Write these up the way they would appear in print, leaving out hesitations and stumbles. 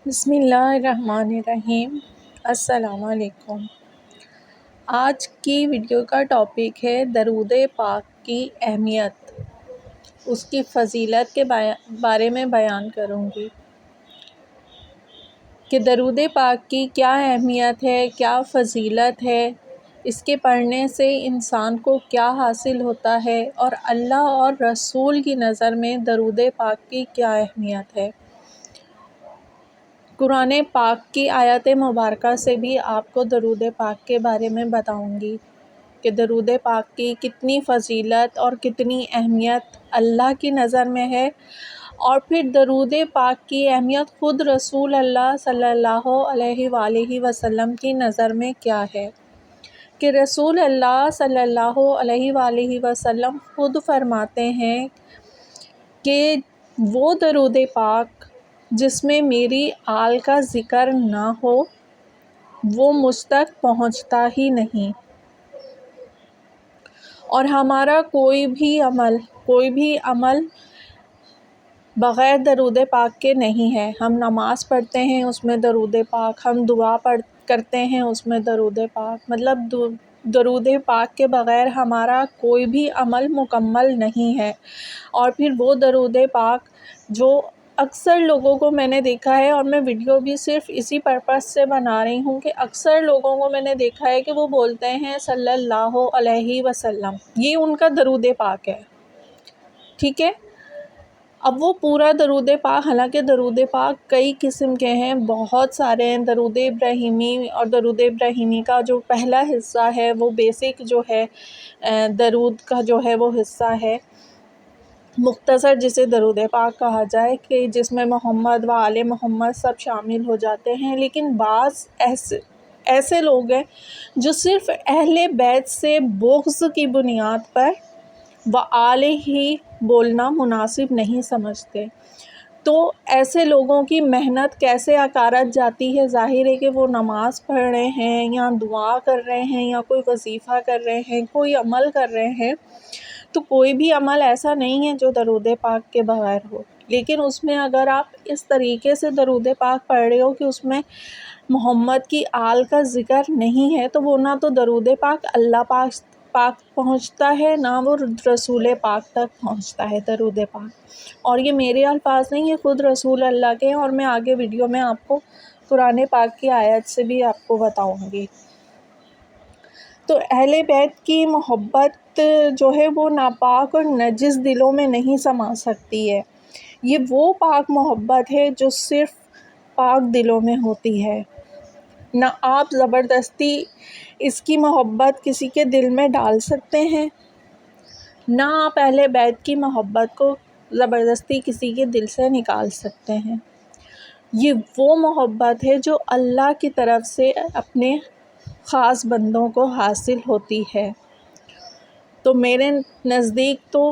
بسم اللہ الرحمن الرحیم۔ السلام علیکم۔ آج کی ویڈیو کا ٹاپک ہے درود پاک کی اہمیت، اس کی فضیلت کے بارے میں بیان کروں گی کہ درود پاک کی کیا اہمیت ہے، کیا فضیلت ہے، اس کے پڑھنے سے انسان کو کیا حاصل ہوتا ہے، اور اللہ اور رسول کی نظر میں درود پاک کی کیا اہمیت ہے۔ قرآن پاک کی آیت مبارکہ سے بھی آپ کو درود پاک کے بارے میں بتاؤں گی کہ درود پاک کی کتنی فضیلت اور کتنی اہمیت اللہ کی نظر میں ہے، اور پھر درود پاک کی اہمیت خود رسول اللہ صلی اللہ علیہ وآلہ وسلم کی نظر میں کیا ہے کہ رسول اللہ صلی اللہ علیہ وآلہ وسلم خود فرماتے ہیں کہ وہ درود پاک جس میں میری آل کا ذکر نہ ہو وہ مجھ تک پہنچتا ہی نہیں، اور ہمارا کوئی بھی عمل بغیر درود پاک کے نہیں ہے۔ ہم نماز پڑھتے ہیں اس میں درود پاک، ہم دعا کرتے ہیں اس میں درود پاک، مطلب درود پاک کے بغیر ہمارا کوئی بھی عمل مکمل نہیں ہے۔ اور پھر وہ درود پاک جو اکثر لوگوں کو میں نے دیکھا ہے، اور میں ویڈیو بھی صرف اسی پرپس سے بنا رہی ہوں کہ اکثر لوگوں کو میں نے دیکھا ہے کہ وہ بولتے ہیں صلی اللہ علیہ وسلم، یہ ان کا درود پاک ہے، ٹھیک ہے۔ اب وہ پورا درود پاک، حالانکہ درود پاک کئی قسم کے ہیں، بہت سارے ہیں۔ درود ابراہیمی، اور درود ابراہیمی کا جو پہلا حصہ ہے وہ بیسک جو ہے درود کا جو ہے وہ حصہ ہے، مختصر جسے درود پاک کہا جائے، کہ جس میں محمد و آل محمد سب شامل ہو جاتے ہیں۔ لیکن بعض ایسے لوگ ہیں جو صرف اہل بیت سے بغض کی بنیاد پر و آل ہی بولنا مناسب نہیں سمجھتے، تو ایسے لوگوں کی محنت کیسے اکارت جاتی ہے۔ ظاہر ہے کہ وہ نماز پڑھ رہے ہیں یا دعا کر رہے ہیں یا کوئی وظیفہ کر رہے ہیں، کوئی عمل کر رہے ہیں، تو کوئی بھی عمل ایسا نہیں ہے جو درود پاک کے بغیر ہو۔ لیکن اس میں اگر آپ اس طریقے سے درود پاک پڑھ رہے ہو کہ اس میں محمد کی آل کا ذکر نہیں ہے، تو وہ نہ تو درود پاک اللہ پاک پہنچتا ہے، نہ وہ رسول پاک تک پہنچتا ہے درود پاک۔ اور یہ میرے الفاظ نہیں، یہ خود رسول اللہ کے ہیں، اور میں آگے ویڈیو میں آپ کو قرآن پاک کی آیت سے بھی آپ کو بتاؤں گی۔ تو اہل بیت کی محبت جو ہے وہ ناپاک اور نجس دلوں میں نہیں سما سکتی ہے۔ یہ وہ پاک محبت ہے جو صرف پاک دلوں میں ہوتی ہے۔ نہ آپ زبردستی اس کی محبت کسی کے دل میں ڈال سکتے ہیں، نہ آپ اہل بیت کی محبت کو زبردستی کسی کے دل سے نکال سکتے ہیں۔ یہ وہ محبت ہے جو اللہ کی طرف سے اپنے خاص بندوں کو حاصل ہوتی ہے۔ تو میرے نزدیک تو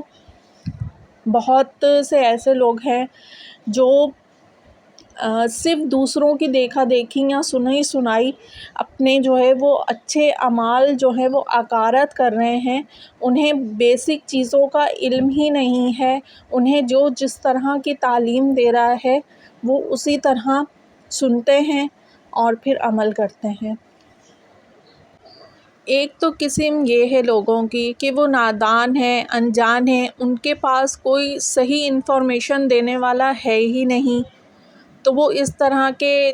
بہت سے ایسے لوگ ہیں جو صرف دوسروں کی دیکھا دیکھی یا سنی سنائی اپنے جو ہے وہ اچھے اعمال جو ہے وہ اکارت کر رہے ہیں، انہیں بیسک چیزوں کا علم ہی نہیں ہے، انہیں جو جس طرح کی تعلیم دے رہا ہے وہ اسی طرح سنتے ہیں اور پھر عمل کرتے ہیں۔ ایک تو قسم یہ ہے لوگوں کی کہ وہ نادان ہیں، انجان ہیں، ان کے پاس کوئی صحیح انفارمیشن دینے والا ہے ہی نہیں، تو وہ اس طرح کے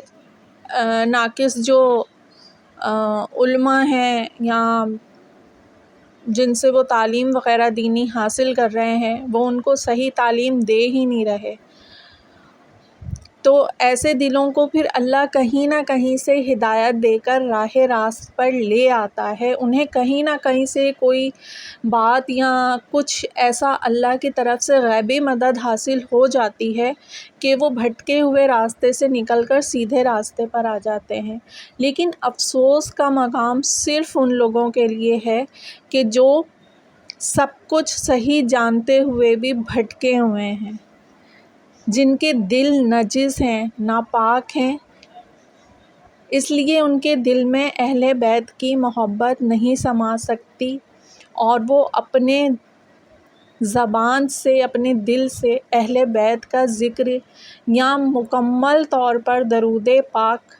ناقص جو علماء ہیں یا جن سے وہ تعلیم وغیرہ دینی حاصل کر رہے ہیں، وہ ان کو صحیح تعلیم دے ہی نہیں رہے، تو ایسے دلوں کو پھر اللہ کہیں نہ کہیں سے ہدایت دے کر راہ راست پر لے آتا ہے۔ انہیں کہیں نہ کہیں سے کوئی بات یا کچھ ایسا اللہ کی طرف سے غیبی مدد حاصل ہو جاتی ہے کہ وہ بھٹکے ہوئے راستے سے نکل کر سیدھے راستے پر آ جاتے ہیں۔ لیکن افسوس کا مقام صرف ان لوگوں کے لیے ہے کہ جو سب کچھ صحیح جانتے ہوئے بھی بھٹکے ہوئے ہیں، جن کے دل نجس ہیں، ناپاک ہیں، اس لیے ان کے دل میں اہل بیت کی محبت نہیں سما سکتی، اور وہ اپنے زبان سے اپنے دل سے اہل بیت کا ذکر یا مکمل طور پر درود پاک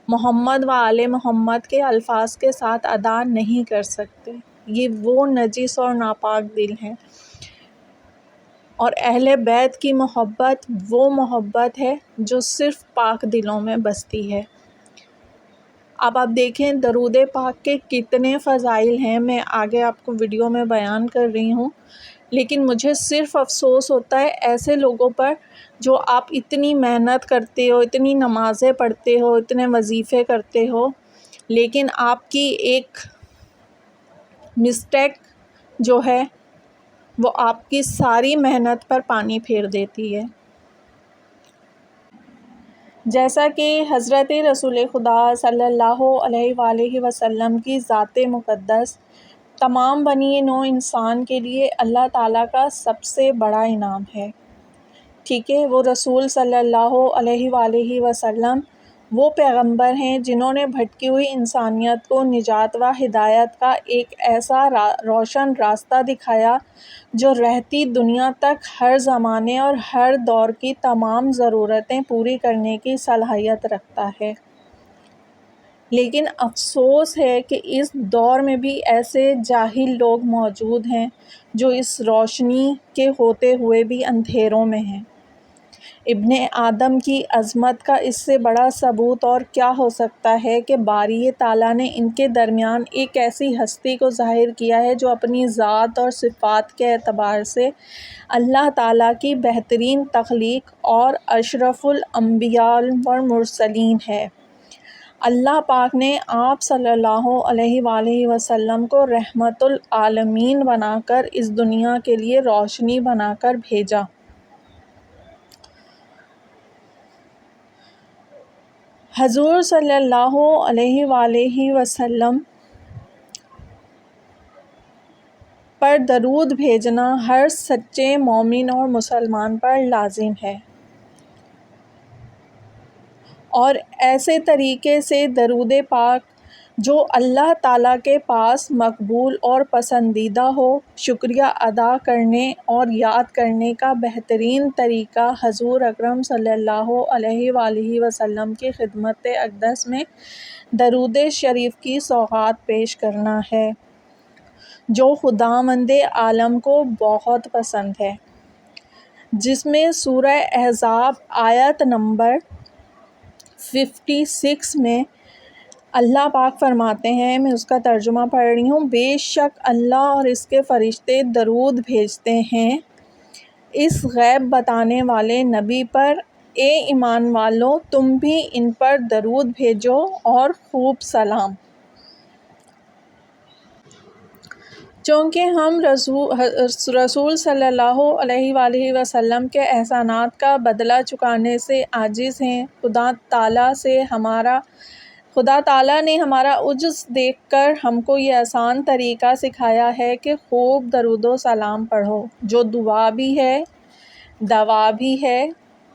محمد و آل محمد کے الفاظ کے ساتھ ادا نہیں کر سکتے، یہ وہ نجس اور ناپاک دل ہیں۔ اور اہل بیت کی محبت وہ محبت ہے جو صرف پاک دلوں میں بستی ہے۔ اب آپ دیکھیں درود پاک کے کتنے فضائل ہیں، میں آگے آپ کو ویڈیو میں بیان کر رہی ہوں، لیکن مجھے صرف افسوس ہوتا ہے ایسے لوگوں پر جو آپ اتنی محنت کرتے ہو، اتنی نمازیں پڑھتے ہو، اتنے وظیفے کرتے ہو، لیکن آپ کی ایک مسٹیک جو ہے وہ آپ کی ساری محنت پر پانی پھیر دیتی ہے۔ جیسا کہ حضرت رسول خدا صلی اللہ علیہ وآلہ وسلم کی ذات مقدس تمام بنی نوع انسان کے لیے اللہ تعالیٰ کا سب سے بڑا انعام ہے، ٹھیک ہے؟ وہ رسول صلی اللہ علیہ وآلہ وسلم وہ پیغمبر ہیں جنہوں نے بھٹکی ہوئی انسانیت کو نجات و ہدایت کا ایک ایسا روشن راستہ دکھایا جو رہتی دنیا تک ہر زمانے اور ہر دور کی تمام ضرورتیں پوری کرنے کی صلاحیت رکھتا ہے۔ لیکن افسوس ہے کہ اس دور میں بھی ایسے جاہل لوگ موجود ہیں جو اس روشنی کے ہوتے ہوئے بھی اندھیروں میں ہیں۔ ابن آدم کی عظمت کا اس سے بڑا ثبوت اور کیا ہو سکتا ہے کہ باری تعالیٰ نے ان کے درمیان ایک ایسی ہستی کو ظاہر کیا ہے جو اپنی ذات اور صفات کے اعتبار سے اللہ تعالیٰ کی بہترین تخلیق اور اشرف الانبیاء والمرسلین ہے۔ اللہ پاک نے آپ صلی اللہ علیہ وآلہ وسلم کو رحمت العالمین بنا کر اس دنیا کے لیے روشنی بنا کر بھیجا۔ حضور صلی اللہ علیہ وآلہ وسلم پر درود بھیجنا ہر سچے مومن اور مسلمان پر لازم ہے، اور ایسے طریقے سے درود پاک جو اللہ تعالیٰ کے پاس مقبول اور پسندیدہ ہو۔ شکریہ ادا کرنے اور یاد کرنے کا بہترین طریقہ حضور اکرم صلی اللہ علیہ وآلہ وسلم کی خدمت اقدس میں درود شریف کی سوغات پیش کرنا ہے، جو خداوند عالم کو بہت پسند ہے، جس میں سورہ احزاب آیت نمبر 56 میں اللہ پاک فرماتے ہیں، میں اس کا ترجمہ پڑھ رہی ہوں: بے شک اللہ اور اس کے فرشتے درود بھیجتے ہیں اس غیب بتانے والے نبی پر، اے ایمان والو تم بھی ان پر درود بھیجو اور خوب سلام۔ چونکہ ہم رسول صلی اللہ علیہ وآلہ وسلم کے احسانات کا بدلہ چکانے سے عاجز ہیں، خدا تعالیٰ نے ہمارا عجز دیکھ کر ہم کو یہ آسان طریقہ سکھایا ہے کہ خوب درود و سلام پڑھو، جو دعا بھی ہے، دوا بھی ہے،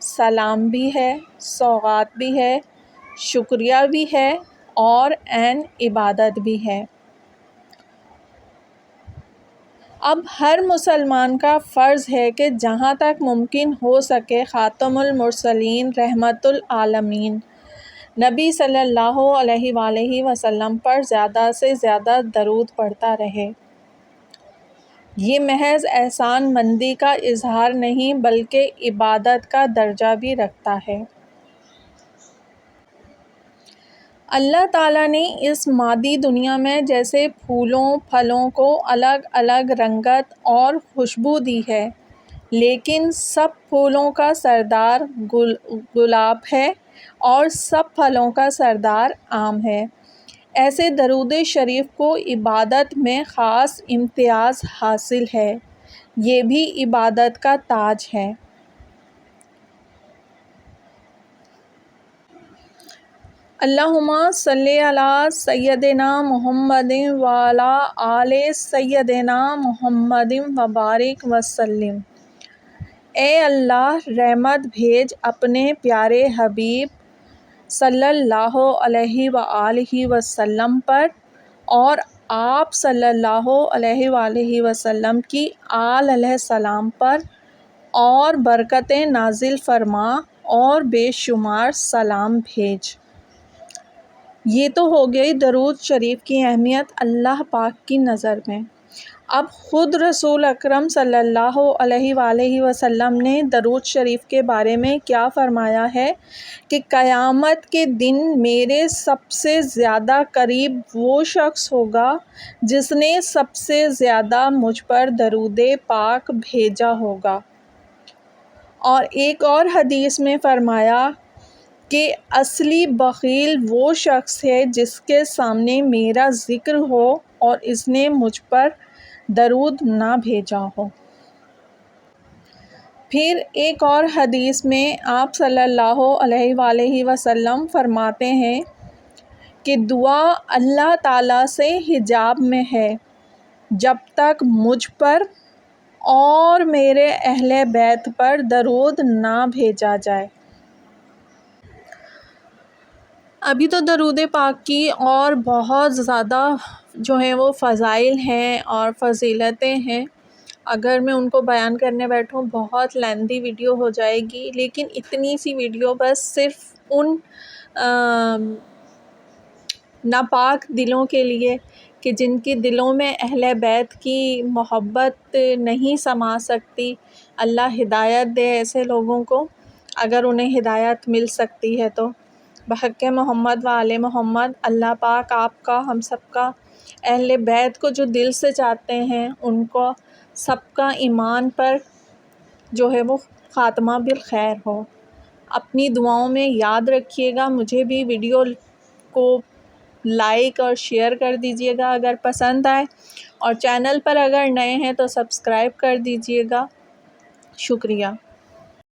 سلام بھی ہے، سوغات بھی ہے، شکریہ بھی ہے اور عین عبادت بھی ہے۔ اب ہر مسلمان کا فرض ہے کہ جہاں تک ممکن ہو سکے خاتم المرسلین رحمت العالمین نبی صلی اللہ علیہ وآلہ وسلم پر زیادہ سے زیادہ درود پڑھتا رہے۔ یہ محض احسان مندی کا اظہار نہیں بلکہ عبادت کا درجہ بھی رکھتا ہے۔ اللہ تعالیٰ نے اس مادی دنیا میں جیسے پھولوں پھلوں کو الگ الگ رنگت اور خوشبو دی ہے، لیکن سب پھولوں کا سردار گلاب ہے اور سب پھلوں کا سردار آم ہے، ایسے درود شریف کو عبادت میں خاص امتیاز حاصل ہے، یہ بھی عبادت کا تاج ہے۔ اللہم صلی علی سیدنا محمد وعلی آل سیدنا محمد وبارک وسلم۔ اے اللہ رحمت بھیج اپنے پیارے حبیب صلی اللہ علیہ وآلہ وسلم پر اور آپ صلی اللہ علیہ وآلہ وسلم کی آل علیہ السلام پر اور برکتیں نازل فرما اور بے شمار سلام بھیج۔ یہ تو ہو گئی درود شریف کی اہمیت اللہ پاک کی نظر میں۔ اب خود رسول اکرم صلی اللہ علیہ وآلہ وسلم نے درود شریف کے بارے میں کیا فرمایا ہے کہ قیامت کے دن میرے سب سے زیادہ قریب وہ شخص ہوگا جس نے سب سے زیادہ مجھ پر درود پاک بھیجا ہوگا۔ اور ایک اور حدیث میں فرمایا کہ اصلی بخیل وہ شخص ہے جس کے سامنے میرا ذکر ہو اور اس نے مجھ پر درود نہ بھیجا ہو۔ پھر ایک اور حدیث میں آپ صلی اللہ علیہ وآلہ وسلم فرماتے ہیں کہ دعا اللہ تعالیٰ سے حجاب میں ہے جب تک مجھ پر اور میرے اہل بیت پر درود نہ بھیجا جائے۔ ابھی تو درود پاک کی اور بہت زیادہ جو ہیں وہ فضائل ہیں اور فضیلتیں ہیں، اگر میں ان کو بیان کرنے بیٹھوں بہت لیندی ویڈیو ہو جائے گی، لیکن اتنی سی ویڈیو بس صرف ان ناپاک دلوں کے لیے کہ جن کی دلوں میں اہل بیت کی محبت نہیں سما سکتی، اللہ ہدایت دے ایسے لوگوں کو، اگر انہیں ہدایت مل سکتی ہے تو۔ بحق محمد و آل محمد اللہ پاک آپ کا، ہم سب کا، اہل بیت کو جو دل سے چاہتے ہیں ان کو سب کا ایمان پر جو ہے وہ خاتمہ بالخیر ہو۔ اپنی دعاؤں میں یاد رکھیے گا، مجھے بھی ویڈیو کو لائک اور شیئر کر دیجیے گا اگر پسند آئے، اور چینل پر اگر نئے ہیں تو سبسکرائب کر دیجیے گا۔ شکریہ۔